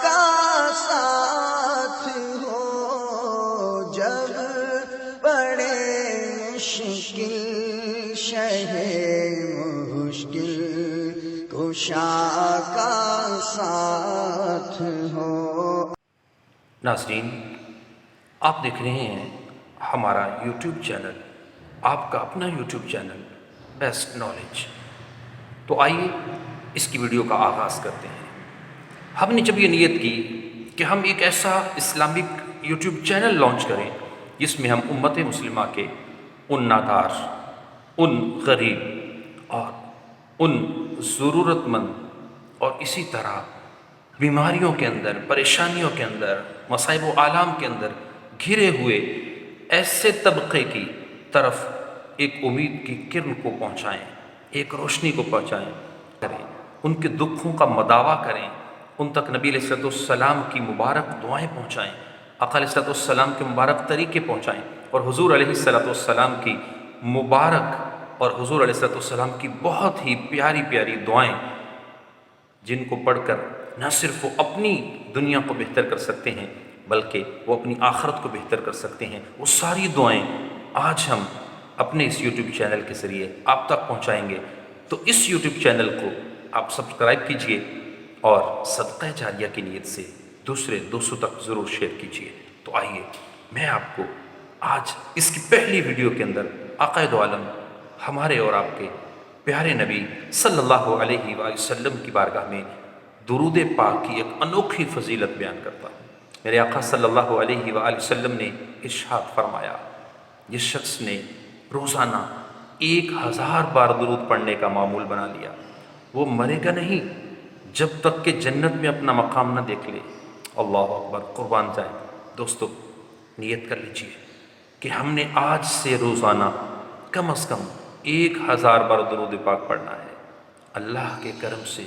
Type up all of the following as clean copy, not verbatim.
کا ساتھ ہو، جب پڑے مشکل شہ مشکل کشا کا ساتھ ہو۔ ناظرین، آپ دیکھ رہے ہیں ہمارا یوٹیوب چینل، آپ کا اپنا یوٹیوب چینل بیسٹ نالج۔ تو آئیے اس کی ویڈیو کا آغاز کرتے ہیں۔ ہم نے جب یہ نیت کی کہ ہم ایک ایسا اسلامک یوٹیوب چینل لانچ کریں جس میں ہم امت مسلمہ کے ان نادار، ان غریب اور ان ضرورت مند اور اسی طرح بیماریوں کے اندر، پریشانیوں کے اندر، مصائب و آلام کے اندر گھرے ہوئے ایسے طبقے کی طرف ایک امید کی کرن کو پہنچائیں، ایک روشنی کو پہنچائیں، کریں ان کے دکھوں کا مداوا کریں، ان تک نبی علیہ السلام کی مبارک دعائیں پہنچائیں، آقا علیہ السلام کے مبارک طریقے پہنچائیں، اور حضور علیہ السلام کی مبارک اور حضور علیہ السلام کی بہت ہی پیاری پیاری دعائیں، جن کو پڑھ کر نہ صرف وہ اپنی دنیا کو بہتر کر سکتے ہیں بلکہ وہ اپنی آخرت کو بہتر کر سکتے ہیں، وہ ساری دعائیں آج ہم اپنے اس یوٹیوب چینل کے ذریعے آپ تک پہنچائیں گے۔ تو اس یوٹیوب چینل کو آپ سبسکرائب کیجئے اور صدقہ جاریہ کی نیت سے دوسرے 200 تک ضرور شیئر کیجئے۔ تو آئیے میں آپ کو آج اس کی پہلی ویڈیو کے اندر آقا دو عالم ہمارے اور آپ کے پیارے نبی صلی اللہ علیہ وآلہ وسلم کی بارگاہ میں درود پاک کی ایک انوکھی فضیلت بیان کرتا ہوں۔ میرے آقا صلی اللہ علیہ وآلہ وسلم نے ارشاد فرمایا، جس شخص نے روزانہ 1000 بار درود پڑھنے کا معمول بنا لیا، وہ مرے گا نہیں جب تک کہ جنت میں اپنا مقام نہ دیکھ لے۔ اللہ اکبر، قربان جائیں۔ دوستو، نیت کر لیجئے کہ ہم نے آج سے روزانہ کم از کم 1000 بار درود پاک پڑھنا ہے۔ اللہ کے کرم سے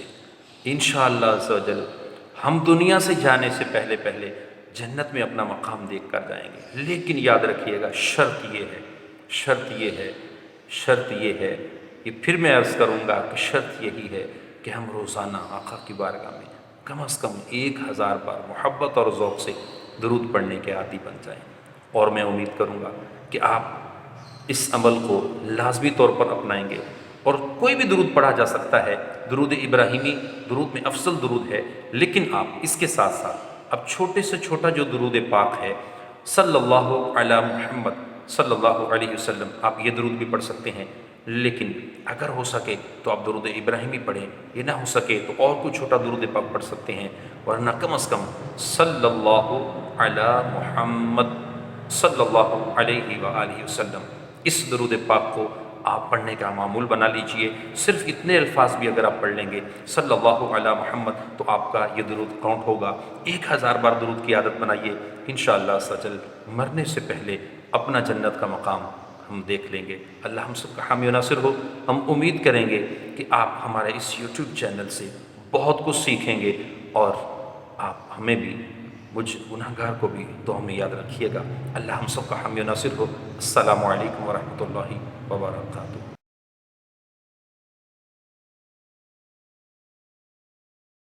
انشاءاللہ عز و جل ہم دنیا سے جانے سے پہلے جنت میں اپنا مقام دیکھ کر جائیں گے۔ لیکن یاد رکھیے گا، شرط یہ ہے، یہ پھر میں عرض کروں گا کہ شرط یہی ہے کہ ہم روزانہ آقا کی بارگاہ میں کم از کم 1000 بار محبت اور ذوق سے درود پڑھنے کے عادی بن جائیں۔ اور میں امید کروں گا کہ آپ اس عمل کو لازمی طور پر اپنائیں گے، اور کوئی بھی درود پڑھا جا سکتا ہے۔ درود ابراہیمی درود میں افضل درود ہے، لیکن آپ اس کے ساتھ ساتھ اب چھوٹے سے چھوٹا جو درود پاک ہے، صلی اللہ علی محمد صلی اللہ علیہ وسلم، آپ یہ درود بھی پڑھ سکتے ہیں۔ لیکن اگر ہو سکے تو آپ درود ابراہیمی پڑھیں، یہ نہ ہو سکے تو اور کوئی چھوٹا درود پاک پڑھ سکتے ہیں، ورنہ کم از کم صلی اللہ علی محمد صلی اللہ علیہ وآلہ وسلم، اس درود پاک کو آپ پڑھنے کا معمول بنا لیجئے۔ صرف اتنے الفاظ بھی اگر آپ پڑھ لیں گے، صلی اللہ علی محمد، تو آپ کا یہ درود کاؤنٹ ہوگا۔ 1000 بار درود کی عادت بنائیے، انشاءاللہ سجل مرنے سے پہلے اپنا جنت کا مقام ہم دیکھ لیں گے۔ اللہ ہم سب کا حامی و ناصر ہو۔ ہم امید کریں گے کہ آپ ہمارے اس یوٹیوب چینل سے بہت کچھ سیکھیں گے، اور آپ ہمیں بھی، مجھ گناہگار کو بھی دعا میں یاد رکھیے گا۔ اللہ ہم سب کا حامی و ناصر ہو۔ السلام علیکم ورحمۃ اللہ وبرکاتہ۔